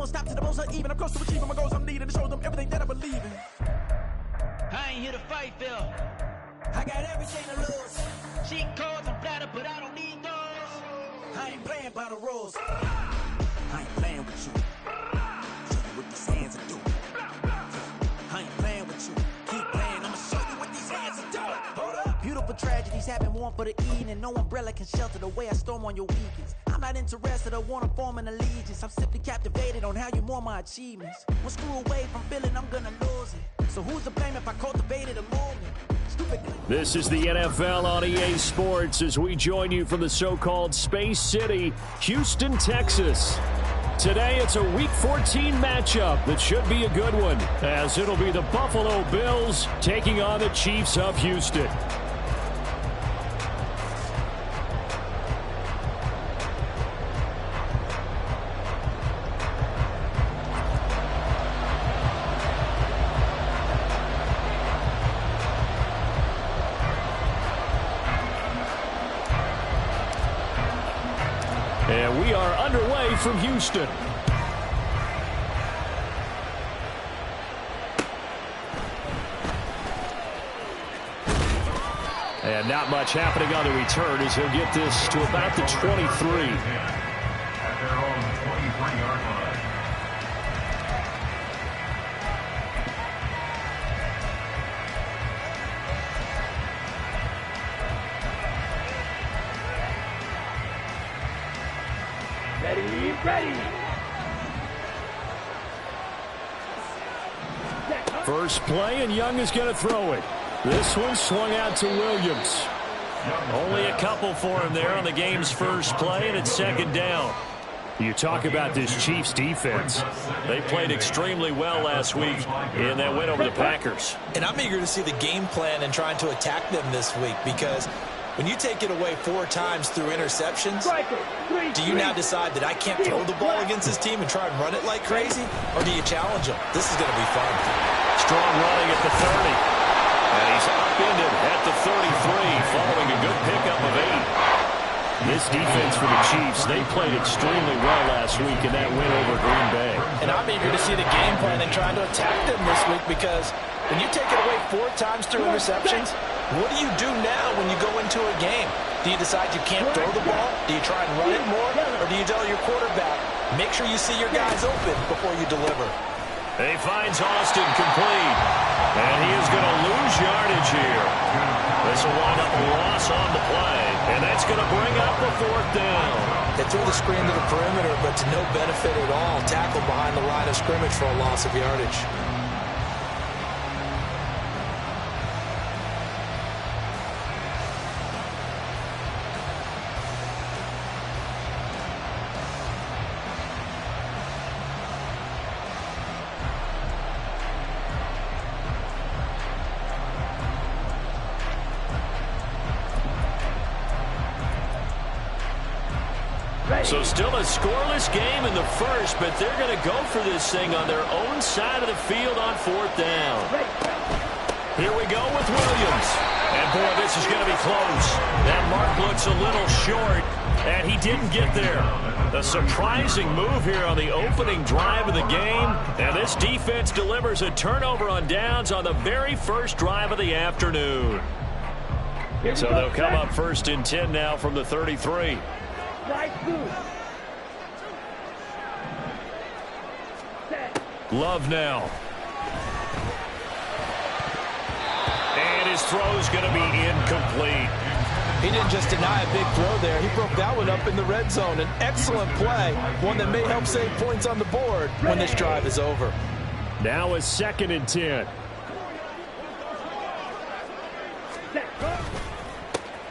won't stop to the most even. I'm close to achieving my goals. I'm needing to show them everything that I believe in. I ain't here to fight, Phil. I got everything to lose. Cheat codes and flatter, but I don't need those. I ain't playing by the rules. I ain't playing with you. Show you what these hands are doing. I ain't playing with you. Keep playing, I'ma show you what these hands are doing. Hold up. Beautiful tragedies happen, one for the evening. No umbrella can shelter the way I storm on your weekends. I'm not interested, I wanna form an allegiance. I'm simply captivated on how you more my achievements. One screw away from feeling I'm gonna lose it. So who's to blame if I cultivated a movement? This is the NFL on EA Sports as we join you from the so-called Space City, Houston, Texas. Today it's a Week 14 matchup that should be a good one, as it'll be the Buffalo Bills taking on the Chiefs of Houston. And we are underway from Houston. And not much happening on the return as he'll get this to about the 23. At their own 23-yard line. Ready. First play, and Young is going to throw it. This one swung out to Williams. Only a couple for him there on the game's first play, and it's second down. You talk about this Chiefs defense. They played extremely well last week in that win over the Packers. And I'm eager to see the game plan and trying to attack them this week, because when you take it away 4 times through interceptions, do you now decide that I can't throw the ball against this team and try and run it like crazy? Or do you challenge them? This is going to be fun. Strong running at the 30. And he's upended at the 33 following a good pickup of 8. This defense for the Chiefs, they played extremely well last week in that win over Green Bay. And I'm eager to see the game plan and trying to attack them this week, because when you take it away 4 times through interceptions, what do you do now when you go into a game? Do you decide you can't throw the ball? Do you try and run it more? Or do you tell your quarterback, make sure you see your guys open before you deliver? He finds Austin complete. And he is going to lose yardage here. This will wind up a loss on the play. And that's going to bring up a 4th down. They threw the screen to the perimeter, but to no benefit at all. Tackled behind the line of scrimmage for a loss of yardage. So still a scoreless game in the first, but they're going to go for this thing on their own side of the field on 4th down. Here we go with Williams. And boy, this is going to be close. That mark looks a little short, and he didn't get there. A surprising move here on the opening drive of the game, and this defense delivers a turnover on downs on the very first drive of the afternoon. So they'll come up 1st and 10 now from the 33. Love now. And his throw's going to be incomplete. He didn't just deny a big throw there. He broke that one up in the red zone. An excellent play, one that may help save points on the board when this drive is over. Now a 2nd and 10.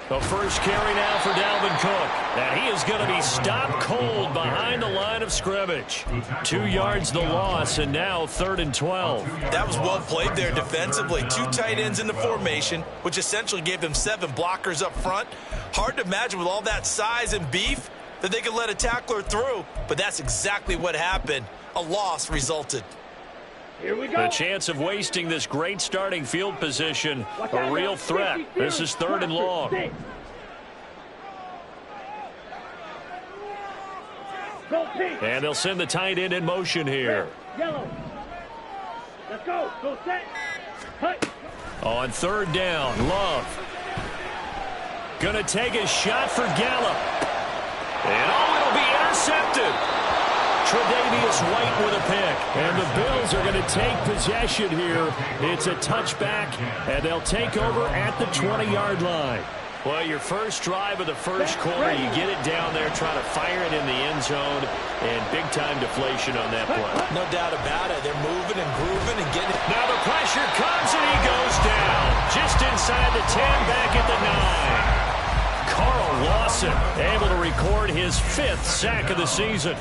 The first carry now for Dalvin Cook. And he is going to be stopped cold behind the line of scrimmage. 2 yards the loss, and now 3rd and 12. That was well played there defensively. 2 tight ends in the formation, which essentially gave them 7 blockers up front. Hard to imagine with all that size and beef that they could let a tackler through, but that's exactly what happened. A loss resulted. Here we go. The chance of wasting this great starting field position, a real threat. This is 3rd and long. And they'll send the tight end in motion here. Yellow. Let's go. Go set. On third down, Love. Gonna take a shot for Gallup. And it'll be intercepted. Tre'Davious White with a pick. And the Bills are going to take possession here. It's a touchback, and they'll take over at the 20-yard line. Well, your first drive of the first quarter, you get it down there, try to fire it in the end zone, and big-time deflation on that play. No doubt about it. They're moving and grooving and getting it. Now the pressure comes, and he goes down. Just inside the 10, back at the 9. Carl Lawson able to record his 5th sack of the season.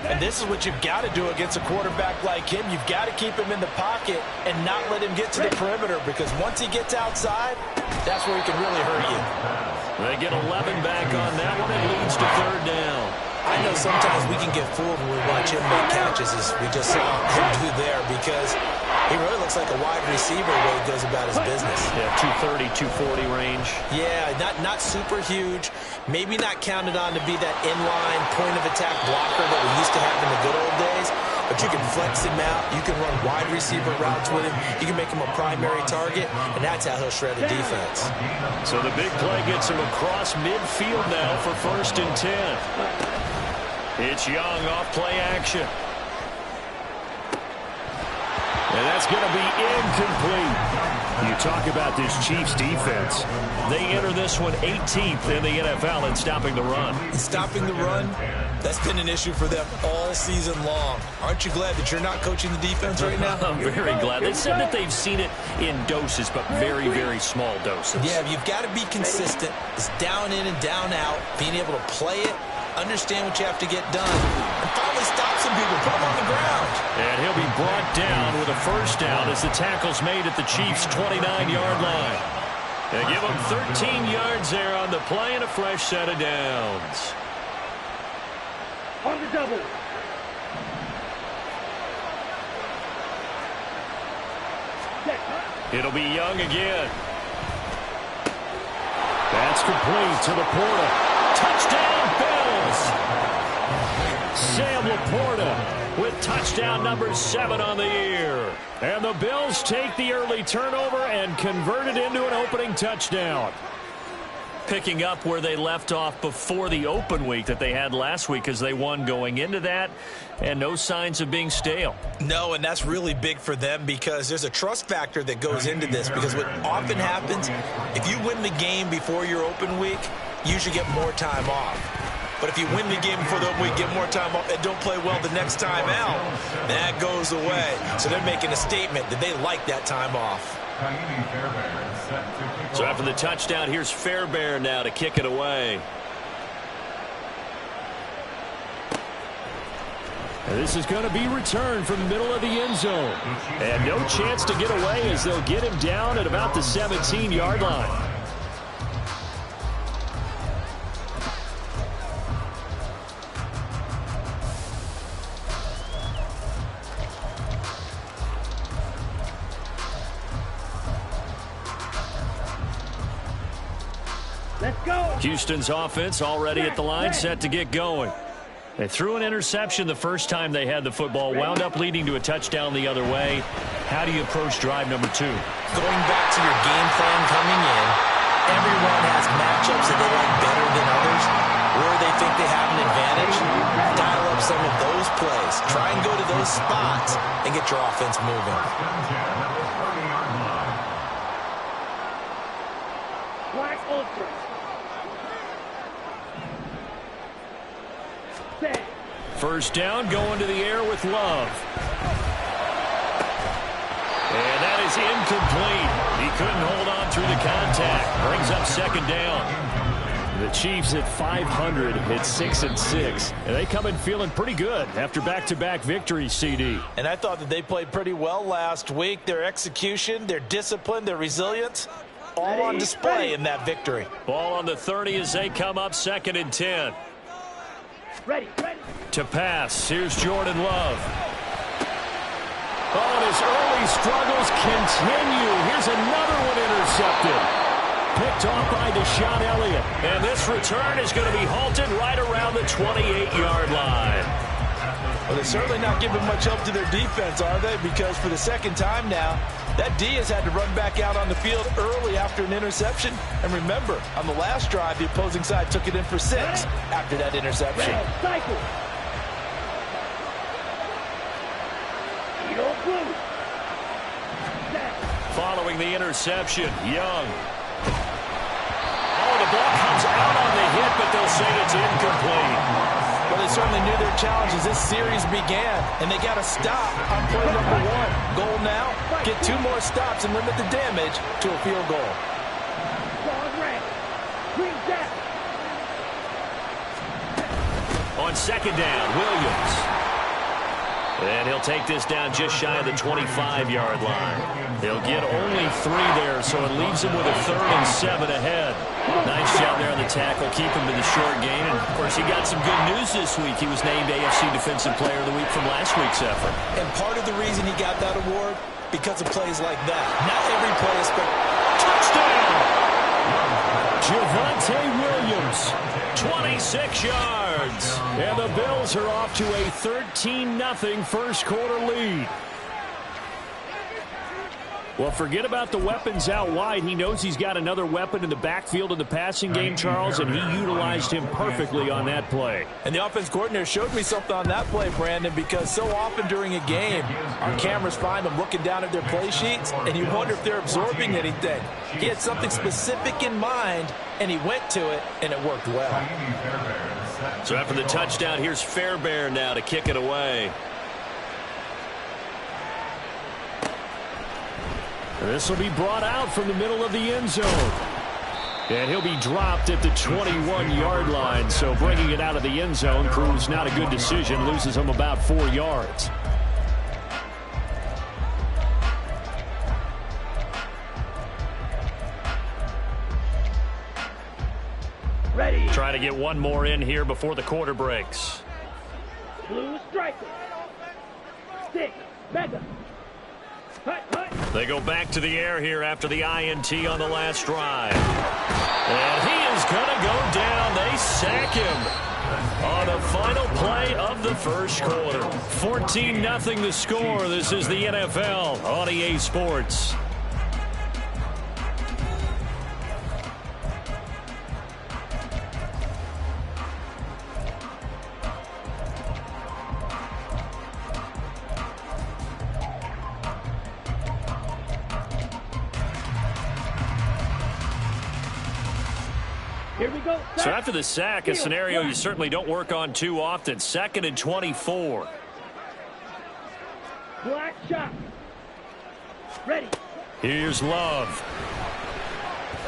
And this is what you've got to do against a quarterback like him. You've got to keep him in the pocket and not let him get to the perimeter, because once he gets outside, that's where he can really hurt you. They get 11 back on that one. It leads to third down. I know sometimes we can get fooled when we watch him make catches, as we just saw him do there, because he really looks like a wide receiver the way he goes about his business. Yeah, 230, 240 range. Yeah, not super huge. Maybe not counted on to be that inline point-of-attack blocker that we used to have in the good old days, but you can flex him out. You can run wide receiver routes with him. You can make him a primary target, and that's how he'll shred a defense. So the big play gets him across midfield now for 1st and 10. It's Young off play action. And that's going to be incomplete. You talk about this Chiefs defense. They enter this one 18th in the NFL in stopping the run. Stopping the run, that's been an issue for them all season long. Aren't you glad that you're not coaching the defense right now? I'm very glad. They said that they've seen it in doses, but very, very small doses. Yeah, you've got to be consistent. It's down in and down out, being able to play it, understand what you have to get done, and finally stop some people, put them on the ground. And he'll be brought down with a first down as the tackle's made at the Chiefs' 29-yard line. They give him 13 yards there on the play and a fresh set of downs. On the double. It'll be Young again. That's complete to Laporta. Touchdown, Bills! Sam Laporta with touchdown number 7 on the year. And the Bills take the early turnover and convert it into an opening touchdown. Picking up where they left off before the open week that they had last week, as they won going into that, and no signs of being stale. No, and that's really big for them, because there's a trust factor that goes into this, because what often happens, if you win the game before your open week, you usually get more time off. But if you win the game before the open week, get more time off, and don't play well the next time out, that goes away. So they're making a statement that they like that time off. So after the touchdown, here's Fairbairn now to kick it away. And this is going to be returned from the middle of the end zone. And no chance to get away, as they'll get him down at about the 17-yard line. Let's go. Houston's offense already at the line, set to get going. They threw an interception the first time they had the football, wound up leading to a touchdown the other way. How do you approach drive number 2? Going back to your game plan coming in, everyone has matchups that they like better than others, where they think they have an advantage. Dial up some of those plays. Try and go to those spots and get your offense moving. Black Ultra. First down, going to the air with Love. And that is incomplete. He couldn't hold on through the contact. Brings up second down. The Chiefs at 500 at 6-6. And they come in feeling pretty good after back-to-back victories, CD. And I thought that they played pretty well last week. Their execution, their discipline, their resilience, all on display in that victory. Ball on the 30 as they come up 2nd and 10. Ready. To pass, here's Jordan Love. Oh, and his early struggles continue. Here's another one intercepted. Picked off by Deshaun Elliott. And this return is going to be halted right around the 28-yard line. Well, they're certainly not giving much help to their defense, are they? Because for the second time now, that D has had to run back out on the field early after an interception. And remember, on the last drive, the opposing side took it in for 6 after that interception. Following the interception, Young. Oh, the ball comes out on the hit, but they'll say it's incomplete. Well, they certainly knew their challenge as this series began, and they got to stop on play number 1. Goal now, get 2 more stops and limit the damage to a field goal. On second down, Williams. And he'll take this down just shy of the 25-yard line. He'll get only 3 there, so it leaves him with a 3rd and 7 ahead. Nice job there on the tackle, keep him to the short gain. And, of course, he got some good news this week. He was named AFC Defensive Player of the Week from last week's effort. And part of the reason he got that award, because of plays like that. Not every play is touchdown! Javonte Williams, 26 yards. And the Bills are off to a 13-0 first quarter lead. Well, forget about the weapons out wide. He knows he's got another weapon in the backfield in the passing game, Charles, and he utilized him perfectly on that play. And the offense coordinator showed me something on that play, Brandon, because so often during a game, our cameras find them looking down at their play sheets, and you wonder if they're absorbing anything. He had something specific in mind, and he went to it, and it worked well. So after the touchdown, here's Fairbairn now to kick it away. This will be brought out from the middle of the end zone. And he'll be dropped at the 21-yard line. So bringing it out of the end zone proves not a good decision. Loses him about 4 yards. Ready. Try to get one more in here before the quarter breaks. Blue striker. Stick. Mega. They go back to the air here after the INT on the last drive. And he is going to go down. They sack him on the final play of the first quarter. 14-0 the score. This is the NFL on EA Sports. Here we go. So after the sack, a scenario you certainly don't work on too often. 2nd and 24. Black shot. Ready. Here's Love.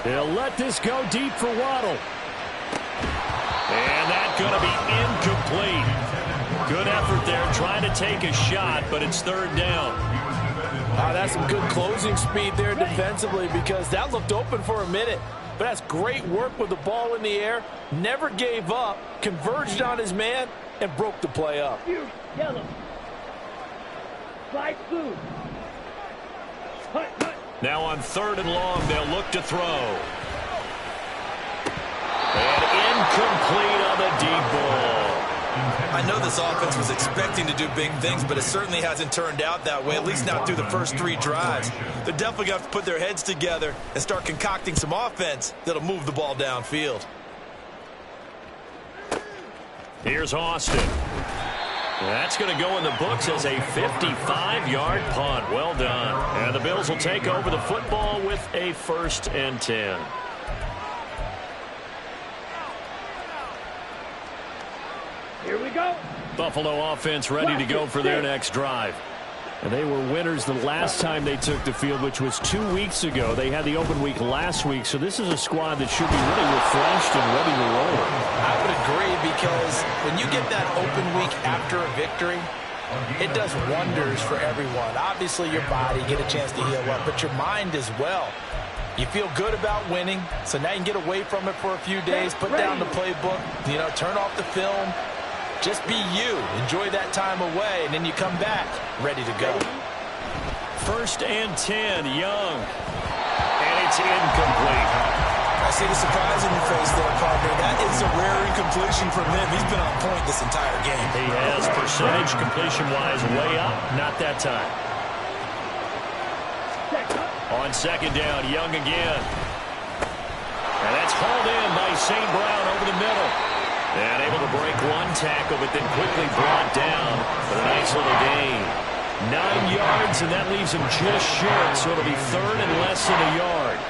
He'll let this go deep for Waddle. And that's going to be incomplete. Good effort there, trying to take a shot, but it's 3rd down. That's some good closing speed there defensively, because that looked open for a minute. But that's great work with the ball in the air. Never gave up, converged on his man, and broke the play up. Yellow. Fly blue. Now on 3rd and long, they'll look to throw. And incomplete on the deep ball. I know this offense was expecting to do big things, but it certainly hasn't turned out that way, at least not through the first 3 drives. They're definitely going to have to put their heads together and start concocting some offense that'll move the ball downfield. Here's Austin. That's going to go in the books as a 55-yard punt. Well done. And the Bills will take over the football with a 1st and 10. Here we go. Buffalo offense ready to go for their next drive. And they were winners the last time they took the field, which was 2 weeks ago. They had the open week last week, so this is a squad that should be really refreshed and ready to roll. I would agree, because when you get that open week after a victory, it does wonders for everyone. Obviously, your body, get a chance to heal up, but your mind as well. You feel good about winning, so now you can get away from it for a few days, put down the playbook, turn off the film. Just be you. Enjoy that time away, and then you come back ready to go. 1st and 10, Young. And it's incomplete. see the surprise in your face there, partner. That is a rare incompletion from him. He's been on point this entire game. He has percentage completion-wise way up. Not that time. On second down, Young again. And that's hauled in by St. Brown over the middle. And able to break one tackle, but then quickly brought down for a nice little gain. 9 yards, and that leaves him just short, so it'll be third and less than a yard.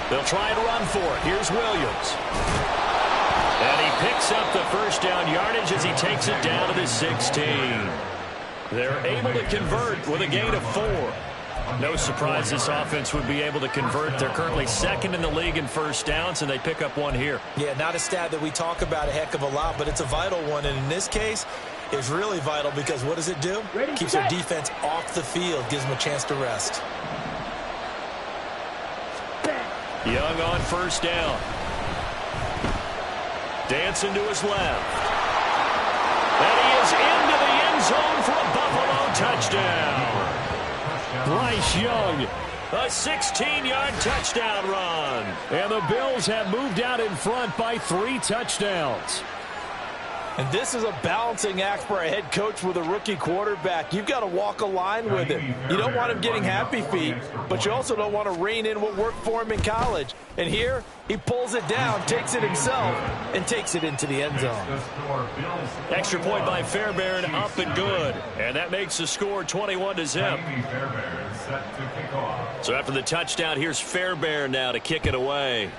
They'll try and run for it. Here's Williams. And he picks up the first down yardage as he takes it down to the 16. They're able to convert with a gain of 4. No surprise this offense would be able to convert. They're currently second in the league in first downs, and they pick up one here. Yeah, not a stat that we talk about a heck of a lot, but it's a vital one. And in this case, it's really vital because what does it do? Keeps their defense off the field, gives them a chance to rest. Young on first down. Dancing to his left. And he is into the end zone for a Buffalo touchdown. Bryce Young, a 16-yard touchdown run. And the Bills have moved out in front by 3 touchdowns. And this is a balancing act for a head coach with a rookie quarterback. You've got to walk a line with him. You don't want him getting happy feet, but you also don't want to rein in what worked for him in college. And here, he pulls it down, takes it himself, and takes it into the end zone. Extra point by Fairbairn, up and good. And that makes the score 21-0. So after the touchdown, here's Fairbairn now to kick it away.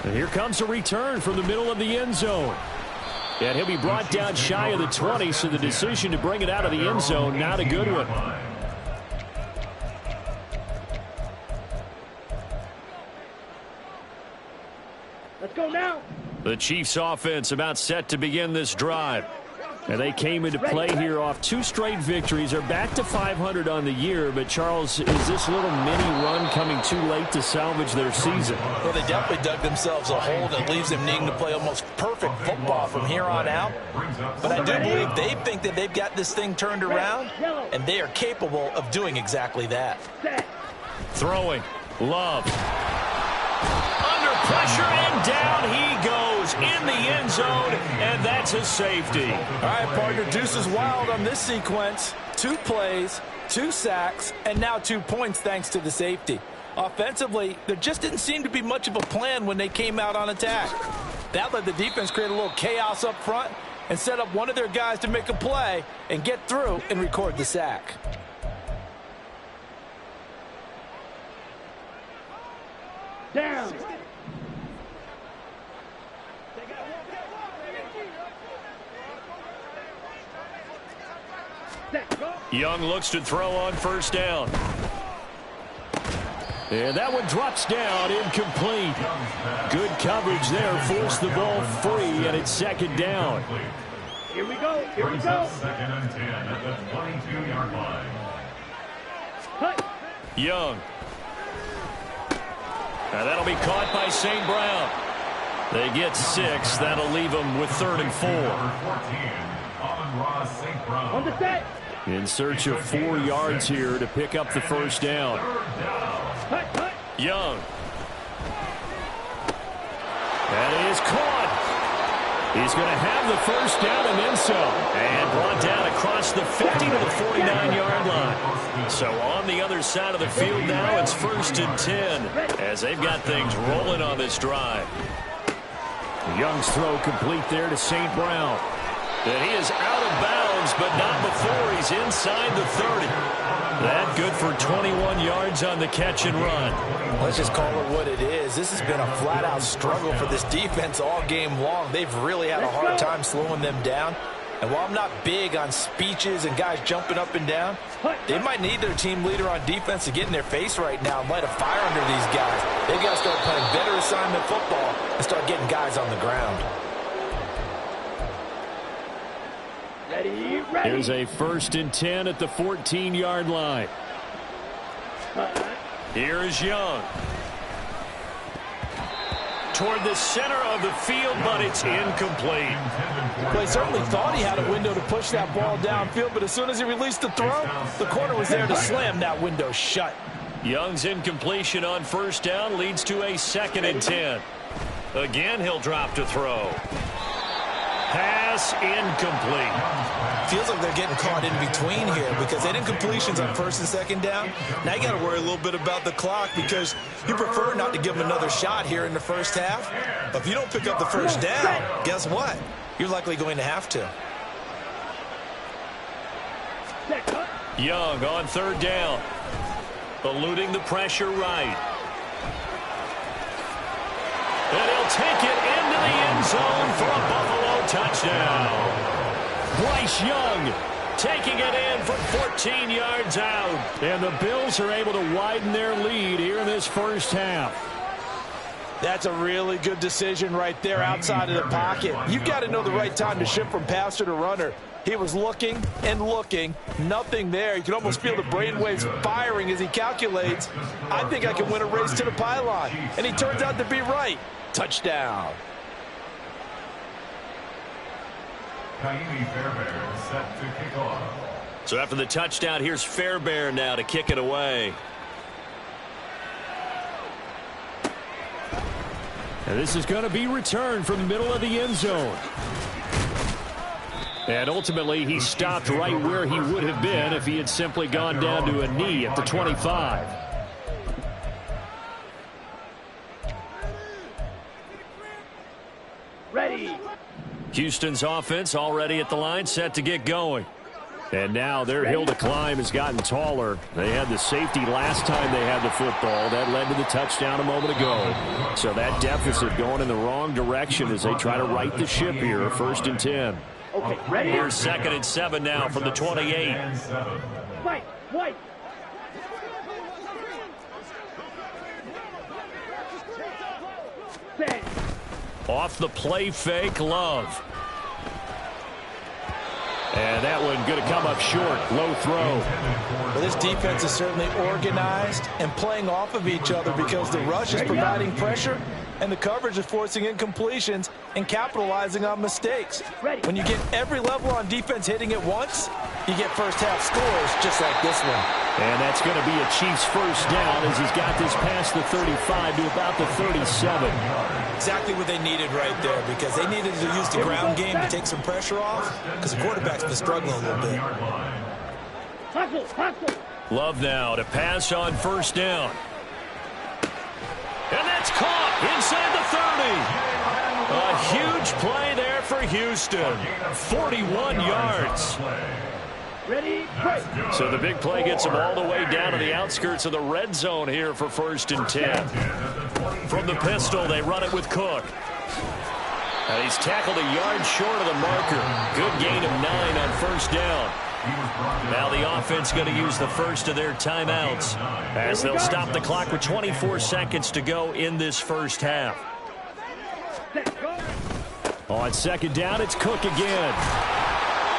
And here comes a return from the middle of the end zone. And he'll be brought down shy of the 20, so the decision to bring it out of the end zone, not a good one. Let's go now. The Chiefs offense about set to begin this drive. And they came into play here off 2 straight victories. They're back to 500 on the year. But, Charles, is this little mini run coming too late to salvage their season? Well, they definitely dug themselves a hole that leaves them needing to play almost perfect football from here on out. But I do believe they think that they've got this thing turned around, and they are capable of doing exactly that. Throwing. Love. Under pressure, and down he goes in the end zone, and that's a safety. All right, partner, deuce is wild on this sequence. 2 plays, 2 sacks, and now 2 points thanks to the safety. Offensively, there just didn't seem to be much of a plan when they came out on attack. That let the defense create a little chaos up front and set up one of their guys to make a play and get through and record the sack. Down. Young looks to throw on first down. And that one drops down, incomplete. Good coverage there, forced the ball free, and it's second down. Here we go, here we go. Second and 10 at the 22-yard line. Cut. Young. And that'll be caught by St. Brown. They get 6. That'll leave them with 3rd and 4. On the set. In search of 4 yards here to pick up the first down. Cut, cut. Young. That is caught. He's going to have the first down and then some. And brought down across the 50 to the 49-yard line. So on the other side of the field now, it's 1st and 10 as they've got things rolling on this drive. Young's throw complete there to St. Brown. And he is out of bounds, but not before he's inside the 30. That good for 21 yards on the catch and run. Let's just call it what it is. This has been a flat-out struggle for this defense all game long. They've really had a hard time slowing them down. And while I'm not big on speeches and guys jumping up and down, they might need their team leader on defense to get in their face right now and light a fire under these guys. They've got to start playing better assignment football and start getting guys on the ground. Ready, ready. Here's a 1st and 10 at the 14-yard line. Here is Young. toward the center of the field, but it's incomplete. Well, he certainly thought he had a window to push that ball downfield, but as soon as he released the throw, the corner was there to slam that window shut. Young's incompletion on first down leads to a 2nd and 10. Again, he'll drop to throw. Pass incomplete. Feels like they're getting caught in between here because they had incompletions on 1st and 2nd down. Now you got to worry a little bit about the clock because you prefer not to give them another shot here in the first half. But if you don't pick up the first down, guess what? You're likely going to have to. Young on 3rd down. Eluding the pressure right. And he'll take it into the end zone for a Buffalo touchdown. Bryce Young taking it in from 14 yards out. And the Bills are able to widen their lead here in this first half. That's a really good decision right there outside of the pocket. You've got to know the right time to shift from passer to runner. He was looking and looking, nothing there. You can almost feel the brainwaves firing as he calculates, I think I can win a race to the pylon. And he turns out to be right. Touchdown. Set to kick off. So after the touchdown, here's Fairbairn now to kick it away. And this is going to be returned from the middle of the end zone. And ultimately, he stopped right where he would have been if he had simply gone down to a knee at the 25. Ready. Houston's offense already at the line, set to get going. And now their hill to climb has gotten taller. They had the safety last time they had the football. That led to the touchdown a moment ago. So that deficit going in the wrong direction as they try to right the ship here. 1st and 10. Okay, ready. Here's 2nd and 7 now from the 28. White. Set. Off the play fake, Love. And that one going to come up short. Low throw. Well, this defense is certainly organized and playing off of each other because the rush is providing pressure and the coverage is forcing incompletions and capitalizing on mistakes. When you get every level on defense hitting at once, you get first half scores just like this one. And that's going to be a Chiefs first down as he's got this past the 35 to about the 37. Exactly what they needed right there because they needed to use the ground game to take some pressure off because the quarterback's been struggling a little bit. Love now to pass on first down. And that's caught inside the 30. A huge play there for Houston. 41 yards. Ready, break. So the big play gets them all the way down to the outskirts of the red zone here for 1st and 10. From the pistol, they run it with Cook. And he's tackled a yard short of the marker. Good gain of 9 on first down. Now the offense going to use the first of their timeouts as they'll stop the clock with 24 seconds to go in this first half. On 2nd down, it's Cook again.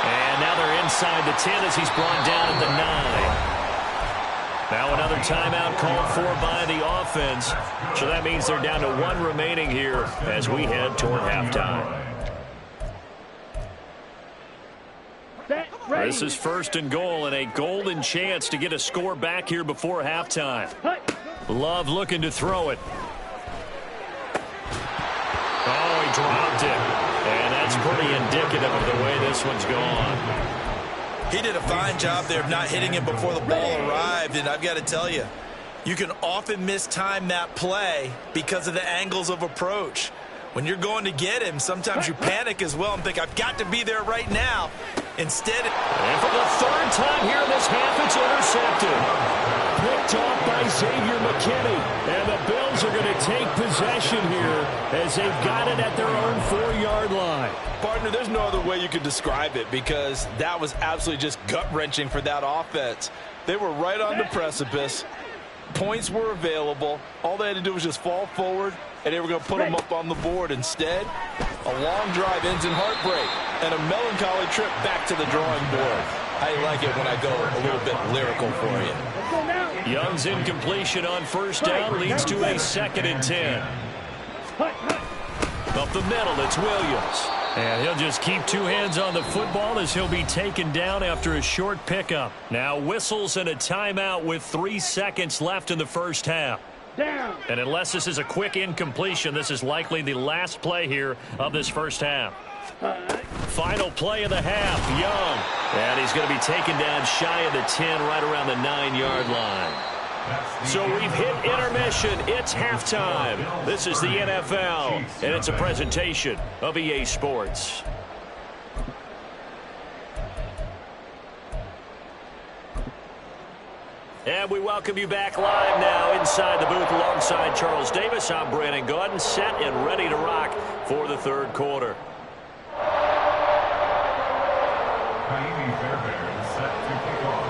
And now they're inside the 10 as he's brought down at the 9. Now another timeout called for by the offense. So that means they're down to 1 remaining here as we head toward halftime. This is 1st and goal and a golden chance to get a score back here before halftime. Love looking to throw it. Oh, he dropped it. And that's pretty indicative of the way this one's gone. He did a fine job there of not hitting it before the ball arrived, and I've got to tell you, you can often mistime that play because of the angles of approach. When you're going to get him, sometimes you panic as well and think, I've got to be there right now. Instead, and for the 3rd time here in this half, it's intercepted. Picked off by Xavier McKinney. And the Bills are going to take possession here as they've got it at their own 4-yard line. Partner, there's no other way you could describe it because that was absolutely just gut-wrenching for that offense. They were right on the precipice. Points were available. All they had to do was just fall forward, and they were going to put them up on the board. Instead, a long drive ends in heartbreak and a melancholy trip back to the drawing board. I like it when I go a little bit lyrical for you. Young's incompletion on first down leads to a 2nd and 10. Up the middle, it's Williams. And he'll just keep two hands on the football as he'll be taken down after a short pickup. Now whistles and a timeout with 3 seconds left in the first half. Down. And unless this is a quick incompletion, this is likely the last play here of this first half. Final play of the half, Young. And he's going to be taken down shy of the 10, right around the 9-yard line. So we've hit intermission. It's halftime. This is the NFL, and it's a presentation of EA Sports. And we welcome you back live now inside the booth alongside Charles Davis. I'm Brandon Gaudin, set and ready to rock for the third quarter. Kaimi Fairbairn is set to kick off.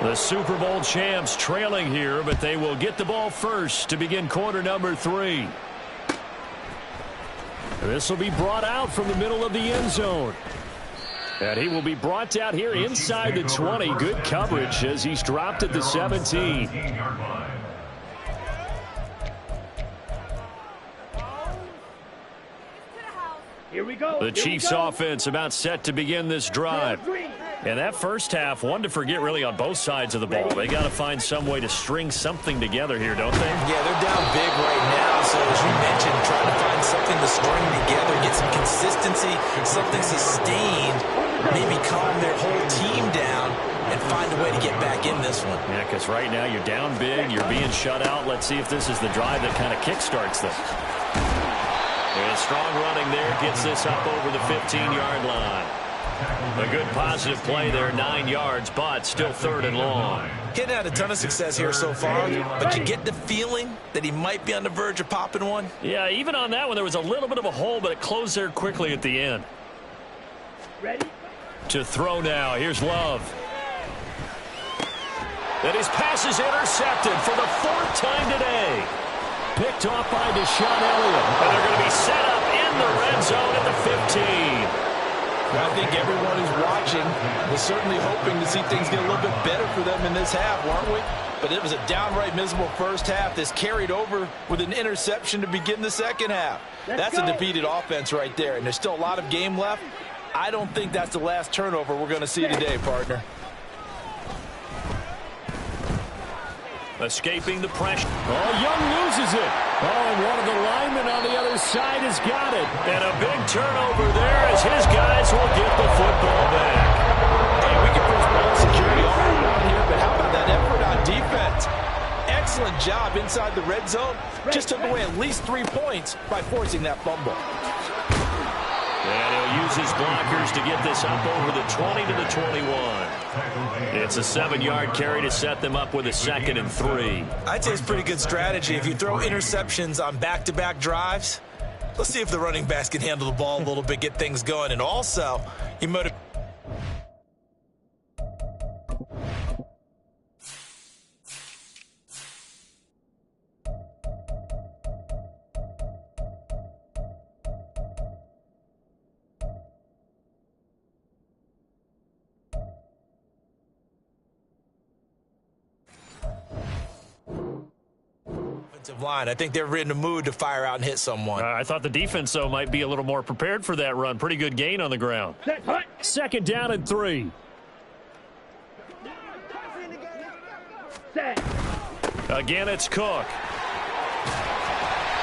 The Super Bowl champs trailing here, but they will get the ball first to begin quarter number 3. This will be brought out from the middle of the end zone. And he will be brought down here inside the 20. Good coverage as he's dropped at the 17. Here we go. The Chiefs offense about set to begin this drive. And that first half, one to forget really on both sides of the ball. They got to find some way to string something together here, don't they? Yeah, they're down big right now. So as you mentioned, trying to find something to string together, get some consistency, something sustained, maybe calm their whole team down and find a way to get back in this one. Yeah, because right now you're down big, you're being shut out. Let's see if this is the drive that kind of kickstarts them. And strong running there gets this up over the 15-yard line. A good positive play there, 9 yards, but still third and long. He hadn't had a ton of success here so far, but you get the feeling that he might be on the verge of popping one. Yeah, even on that one, there was a little bit of a hole, but it closed there quickly at the end. Ready? To throw now, here's Love. And his pass is intercepted for the 4th time today. Picked off by Deshaun Elliott. And they're going to be set up in the red zone at the 15. I think everyone who's watching is certainly hoping to see things get a little bit better for them in this half, aren't we? But it was a downright miserable first half. This carried over with an interception to begin the second half. That's a defeated offense right there, and there's still a lot of game left. I don't think that's the last turnover we're going to see today, partner. Escaping the pressure. Oh, Young loses it. Oh, and one of the linemen on the other side has got it. And a big turnover there as his guys will get the football back. Hey, we can push ball security all around here, but how about that effort on defense? Excellent job inside the red zone. Just took away at least 3 points by forcing that fumble. And he'll use his blockers to get this up over the 20 to the 21. It's a 7-yard carry to set them up with a 2nd and 3. I'd say it's pretty good strategy. If you throw interceptions on back-to-back drives, let's see if the running backs can handle the ball a little bit, get things going. And also, you motivate. Line. I think they're in the mood to fire out and hit someone. I thought the defense, though, might be a little more prepared for that run. Pretty good gain on the ground. 2nd down and 3. Again, it's Cook.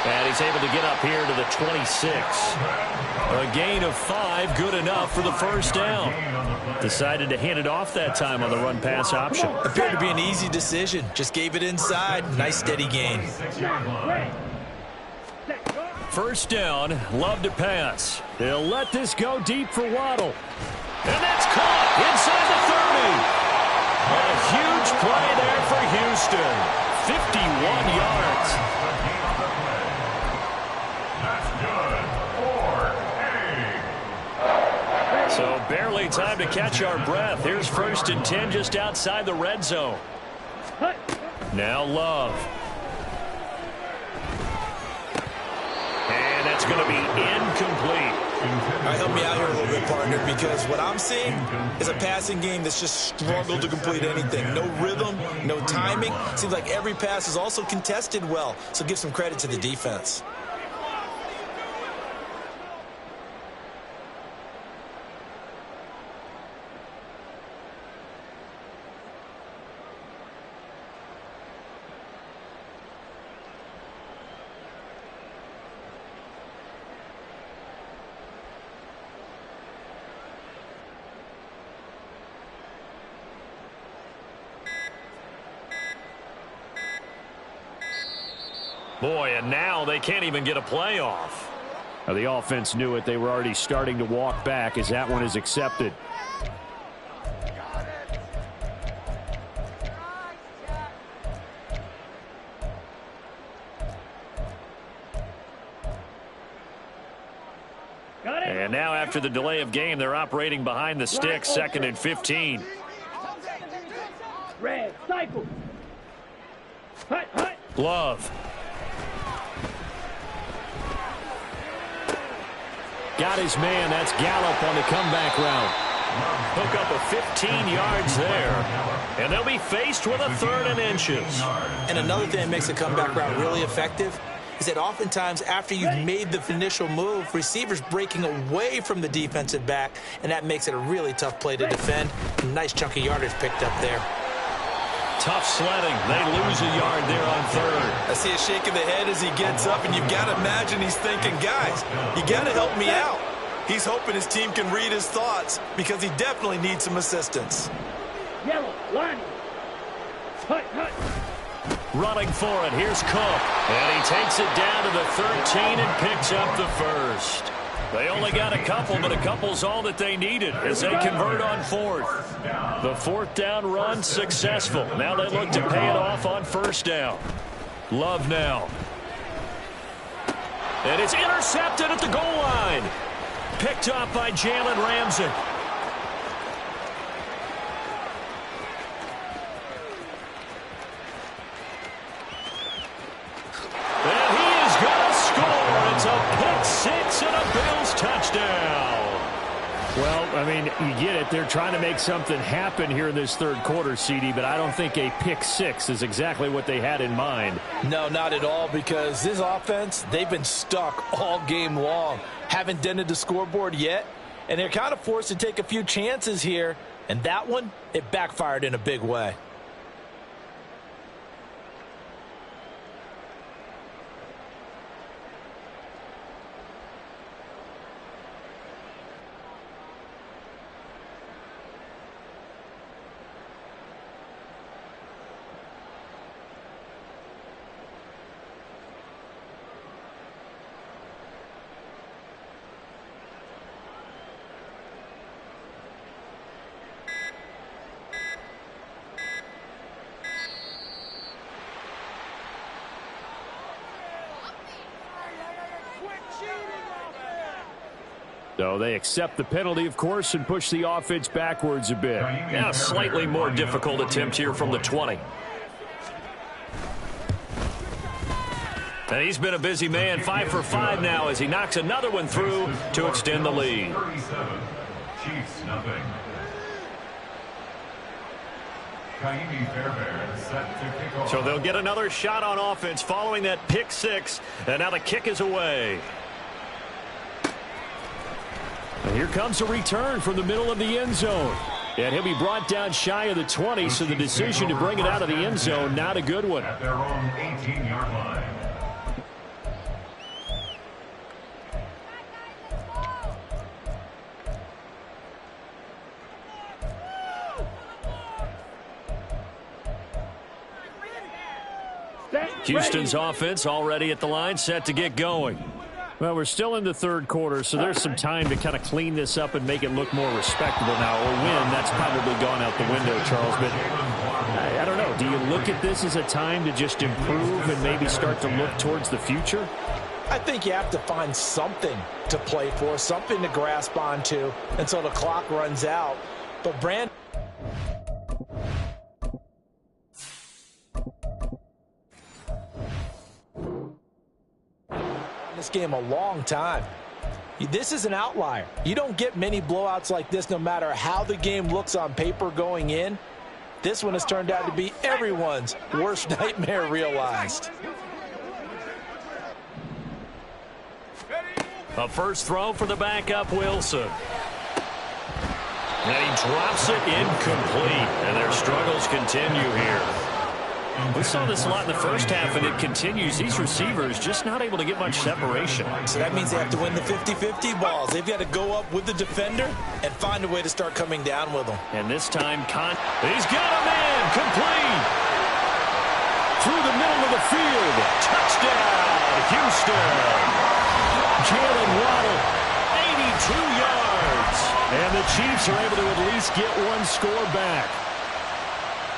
And he's able to get up here to the 26. A gain of 5, good enough for the first down. Decided to hand it off that time on the run-pass option. Appeared to be an easy decision. Just gave it inside. Nice, steady gain. First down, Love to pass. They'll let this go deep for Waddle. And that's caught inside the 30. A huge play there for Houston. 51 yards. So barely time to catch our breath. Here's 1st and 10 just outside the red zone. Now Love. And that's going to be incomplete. All right, help me out here a little bit, partner, because what I'm seeing is a passing game that's just struggled to complete anything. No rhythm, no timing. Seems like every pass is also contested well, so give some credit to the defense. Boy, and now they can't even get a playoff. Now, the offense knew it. They were already starting to walk back as that one is accepted. And now after the delay of game, they're operating behind the sticks, 2nd and 15. Red, stifle. Hut, hut. Love. Got his man. That's Gallup on the comeback route. Hook up a 15 yards there. And they'll be faced with a 3rd and inches. And another thing that makes a comeback route really effective is that oftentimes after you've made the initial move, receivers breaking away from the defensive back, and that makes it a really tough play to defend. A nice chunk of yardage picked up there. Tough sledding. They lose a yard there on 3rd. I see a shake of the head as he gets up, and you've got to imagine he's thinking, guys, you got to help me out. He's hoping his team can read his thoughts because he definitely needs some assistance. Yellow, line. Hut, hut. Running for it. Here's Cook. And he takes it down to the 13 and picks up the first. They only got a couple, but a couple's all that they needed as they convert on 4th. The 4th down run successful. Now they look to pay it off on 1st down. Love now. And it's intercepted at the goal line. Picked up by Jalen Ramsey. And he is going to score. It's a pick six and a Bills touchdown. Well, I mean, you get it. They're trying to make something happen here in this 3rd quarter, CD, but I don't think a pick six is exactly what they had in mind. No, not at all, because this offense, they've been stuck all game long. Haven't dented the scoreboard yet, and they're kind of forced to take a few chances here, and that one, it backfired in a big way. So they accept the penalty, of course, and push the offense backwards a bit. Now, slightly more difficult attempt here from the 20. And he's been a busy man, 5 for 5 now as he knocks another one through to extend the lead. 37, Chiefs nothing. Set to kick off. So they'll get another shot on offense following that pick six, and now the kick is away. And here comes a return from the middle of the end zone. And he'll be brought down shy of the 20, so the decision to bring it out of the end zone, not a good one. At their own 18-yard line. Houston's offense already at the line, set to get going. Well, we're still in the 3rd quarter, so there's some time to kind of clean this up and make it look more respectable now. Or win, that's probably gone out the window, Charles. But I don't know. Do you look at this as a time to just improve and maybe start to look towards the future? I think you have to find something to play for, something to grasp onto until the clock runs out. But Brand. this game a long time. This is an outlier. You don't get many blowouts like this no matter how the game looks on paper going in. This one has turned out to be everyone's worst nightmare realized. A first throw for the backup Wilson. And he drops it incomplete. And their struggles continue here. We saw this a lot in the first half, and it continues. These receivers just not able to get much separation. So that means they have to win the 50-50 balls. They've got to go up with the defender and find a way to start coming down with them. And this time, he's got a man complete. Through the middle of the field. Touchdown, Houston. Jalen Waddle, 82 yards. And the Chiefs are able to at least get one score back.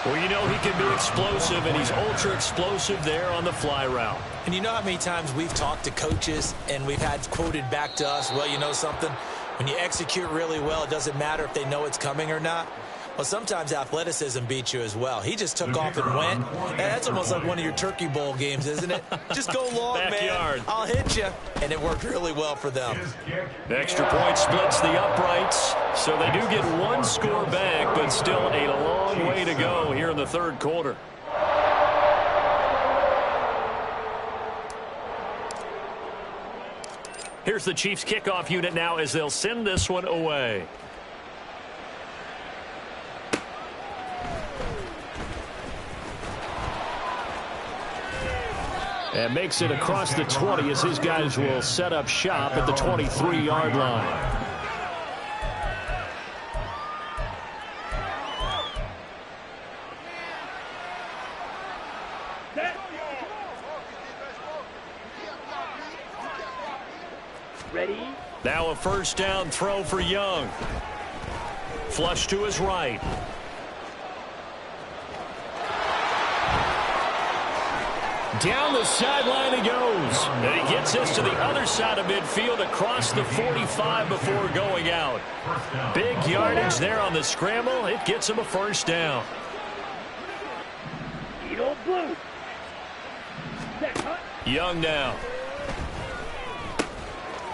Well, you know he can be explosive, and he's ultra explosive there on the fly route. And you know how many times we've talked to coaches and we've had quoted back to us, well, you know something? When you execute really well, it doesn't matter if they know it's coming or not. Well, sometimes athleticism beats you as well. He just took off and went. That's almost like one of your Turkey Bowl games, isn't it? Just go long, Backyard. man. I'll hit you. And it worked really well for them. The extra point splits the uprights, so they do get one score back, but still a long way to go here in the third quarter. Here's the Chiefs kickoff unit now as they'll send this one away. And makes it across the 20 as his guys will set up shop at the 23-yard line. Ready? Now a first down throw for Young. Flush to his right. Down the sideline he goes. And he gets this to the other side of midfield across the 45 before going out. Big yardage there on the scramble. It gets him a first down. Blue. Young now.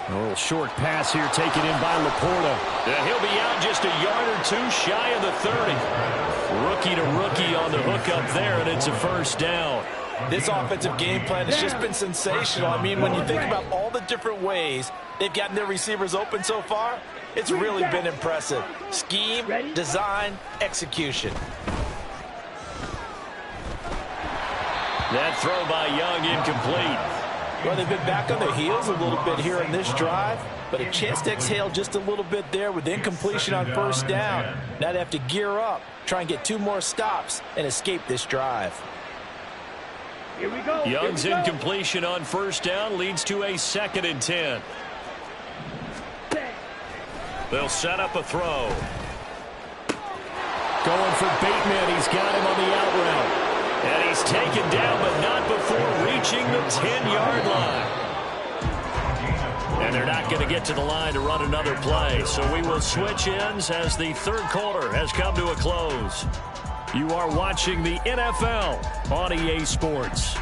A little short pass here taken in by Laporta. And he'll be out just a yard or two shy of the 30. Rookie to rookie on the hook up there, and it's a first down. This offensive game plan has just been sensational. I mean, when you think about all the different ways they've gotten their receivers open so far, it's really been impressive. Scheme, design, execution. That throw by Young incomplete. Well, they've been back on their heels a little bit here in this drive, but a chance to exhale just a little bit there with incompletion on first down. Now they have to gear up, try and get two more stops, and escape this drive. Here we go. Young's incompletion on first down leads to a 2nd and 10. They'll set up a throw. Going for Bateman. He's got him on the out route. And he's taken down, but not before reaching the 10-yard line. And they're not going to get to the line to run another play. So we will switch ends as the third quarter has come to a close. You are watching the NFL on EA Sports.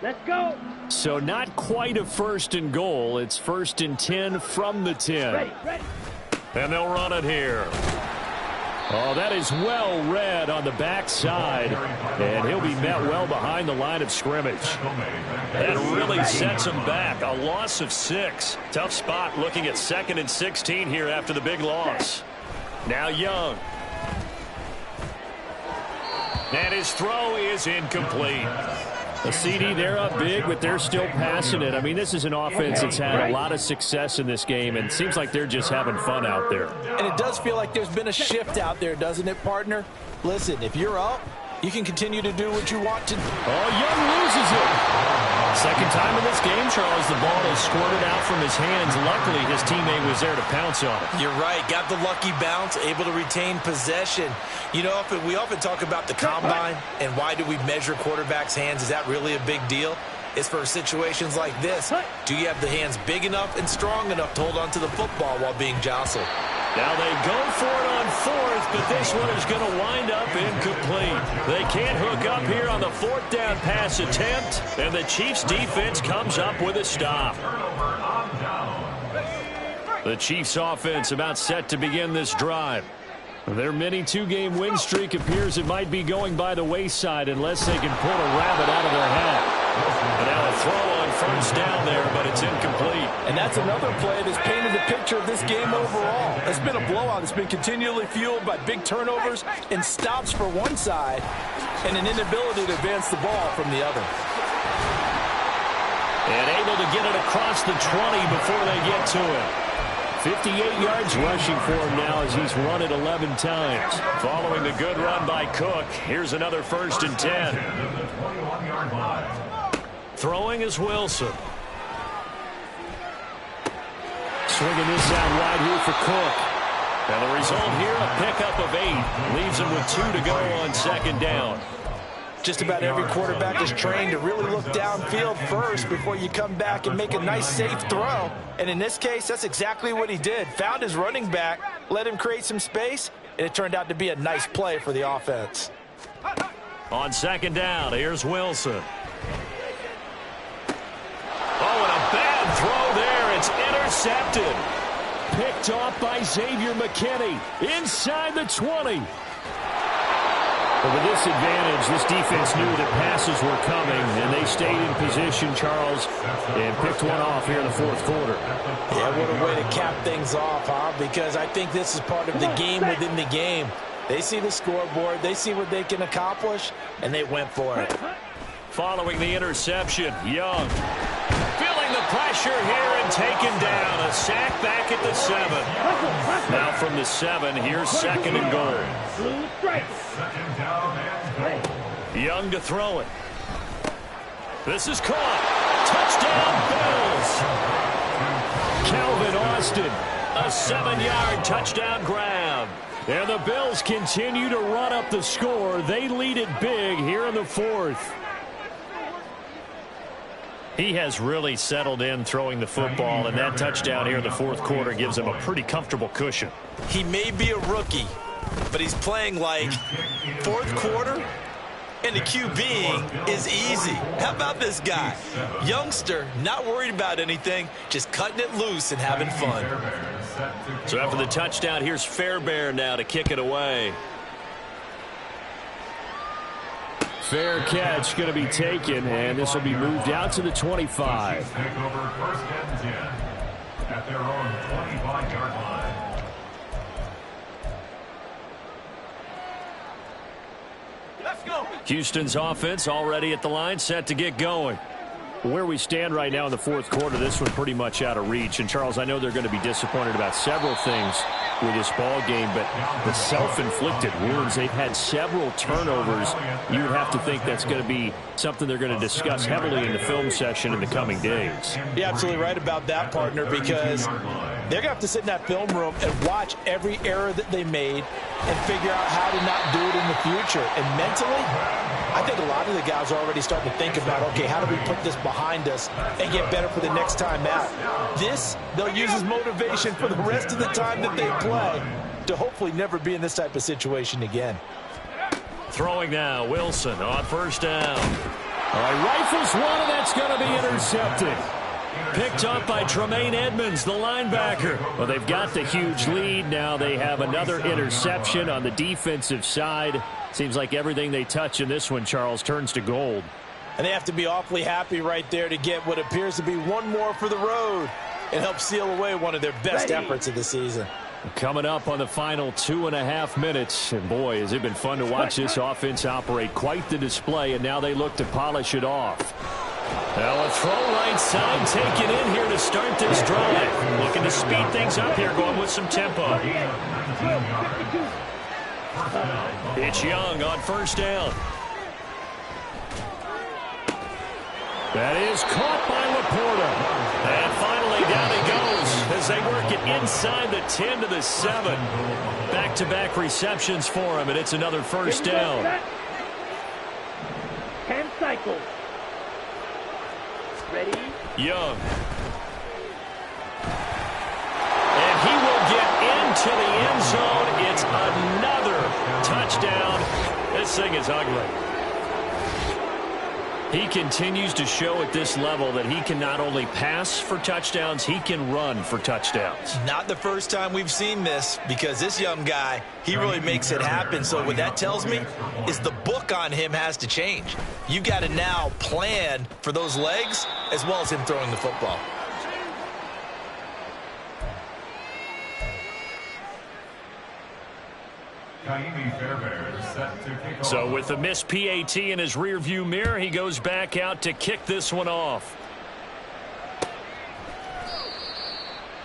Let's go. So not quite a first and goal. It's 1st and 10 from the 10. Ready. And they'll run it here. Oh, that is well read on the backside. And he'll be met well behind the line of scrimmage. That really sets him back. A loss of 6. Tough spot looking at 2nd and 16 here after the big loss. Now Young. And his throw is incomplete. A CD, they're up big, but they're still passing it. I mean, this is an offense that's had a lot of success in this game, and it seems like they're just having fun out there. And it does feel like there's been a shift out there, doesn't it, partner? Listen, if you're up, you can continue to do what you want to do. Oh, Young loses it. Second time in this game, Charles, the ball has squirted out from his hands. Luckily, his teammate was there to pounce on it. You're right. Got the lucky bounce, able to retain possession. You know, we often talk about the combine and why do we measure quarterbacks' hands. Is that really a big deal? is for situations like this. Do you have the hands big enough and strong enough to hold on to the football while being jostled? Now they go for it on fourth, but this one is going to wind up incomplete. They can't hook up here on the fourth down pass attempt, and the Chiefs defense comes up with a stop. The Chiefs offense about set to begin this drive. Their mini two-game win streak appears it might be going by the wayside unless they can pull a rabbit out of their hat. And now a throw on first down there, but it's incomplete. And that's another play that's painted the picture of this game overall. It's been a blowout. It's been continually fueled by big turnovers and stops for one side and an inability to advance the ball from the other. And able to get it across the 20 before they get to it. 58 yards rushing for him now as he's run it 11 times. Following the good run by Cook, here's another 1st and 10. Throwing is Wilson. Swinging this out wide here for Cook. And the result here, a pickup of 8. Leaves him with 2 to go on 2nd down. Just about every quarterback is trained to really look downfield first before you come back and make a nice, safe throw. And in this case, that's exactly what he did. Found his running back, let him create some space, and it turned out to be a nice play for the offense. On 2nd down, here's Wilson. Oh, and a bad throw there. It's intercepted. Picked off by Xavier McKinney inside the 20. But with this advantage, this defense knew that passes were coming, and they stayed in position, Charles, and picked one off here in the 4th quarter. Yeah, what a way to cap things off, huh? Because I think this is part of the game within the game. They see the scoreboard, they see what they can accomplish, and they went for it. Following the interception, Young feeling the pressure here and taken down. A sack back at the 7. Now from the 7, here's 2nd and goal. Young to throw it. This is caught. Touchdown, Bills. Calvin Austin, a 7-yard touchdown grab. And the Bills continue to run up the score. They lead it big here in the 4th. He has really settled in throwing the football, and that touchdown here in the 4th quarter gives him a pretty comfortable cushion. He may be a rookie, but he's playing like 4th quarter, and the QB is easy. How about this guy? Youngster, not worried about anything, just cutting it loose and having fun. So after the touchdown, here's Fairbairn now to kick it away. Fair catch going to be taken, and this will be moved out to the 25. Take over 1st and 10 at their own 25-yard line. Let's go. Houston's offense already at the line, set to get going. Where we stand right now in the 4th quarter, this one pretty much out of reach. And, Charles, I know they're going to be disappointed about several things with this ball game, but the self-inflicted wounds, they've had several turnovers. You would have to think that's going to be something they're going to discuss heavily in the film session in the coming days. You're absolutely right about that, partner, because they're going to have to sit in that film room and watch every error that they made and figure out how to not do it in the future. And mentally, I think a lot of the guys are already starting to think about, okay, how do we put this behind us and get better for the next time out? This, they'll use as motivation for the rest of the time that they play to hopefully never be in this type of situation again. Throwing now, Wilson on 1st down. All right, rifles one, and that's going to be intercepted. Picked up by Tremaine Edmonds, the linebacker. Well, they've got the huge lead. Now they have another interception on the defensive side. Seems like everything they touch in this one, Charles, turns to gold. And they have to be awfully happy right there to get what appears to be one more for the road and help seal away one of their best efforts of the season. Coming up on the final 2.5 minutes. And, boy, has it been fun to watch this offense operate. Quite the display, and now they look to polish it off. Now a throw right side taken in here to start this drive. Looking to speed things up here, going with some tempo. It's Young on 1st down. That is caught by Laporta. And finally down he goes as they work it inside the 10 to the 7. Back-to-back receptions for him, and it's another 1st down. 10 cycles. Young. And he will get into the end zone. It's another touchdown. This thing is ugly. He continues to show at this level that he can not only pass for touchdowns, he can run for touchdowns. Not the first time we've seen this, because this young guy, he really makes it happen. So what that tells me is the book on him has to change. You've got to now plan for those legs as well as him throwing the football. So with the missed PAT in his rearview mirror, he goes back out to kick this one off.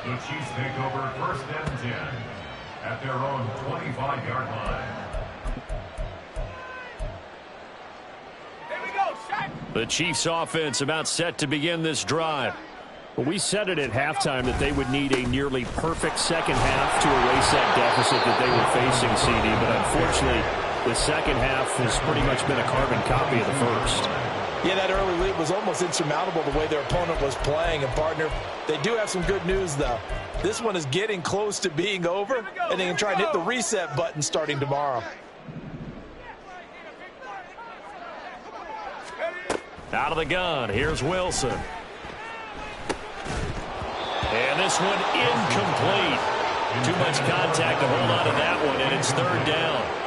The Chiefs take over 1st and 10 at their own 25-yard line. The Chiefs offense about set to begin this drive. Well, we said it at halftime that they would need a nearly perfect second half to erase that deficit that they were facing, CD. But unfortunately, the second half has pretty much been a carbon copy of the first. Yeah, that early lead was almost insurmountable the way their opponent was playing. And, partner, they do have some good news, though. This one is getting close to being over, and they can try and hit the reset button starting tomorrow. Out of the gun, here's Wilson. And this one incomplete. Too much contact to hold on to that one, and it's 3rd down.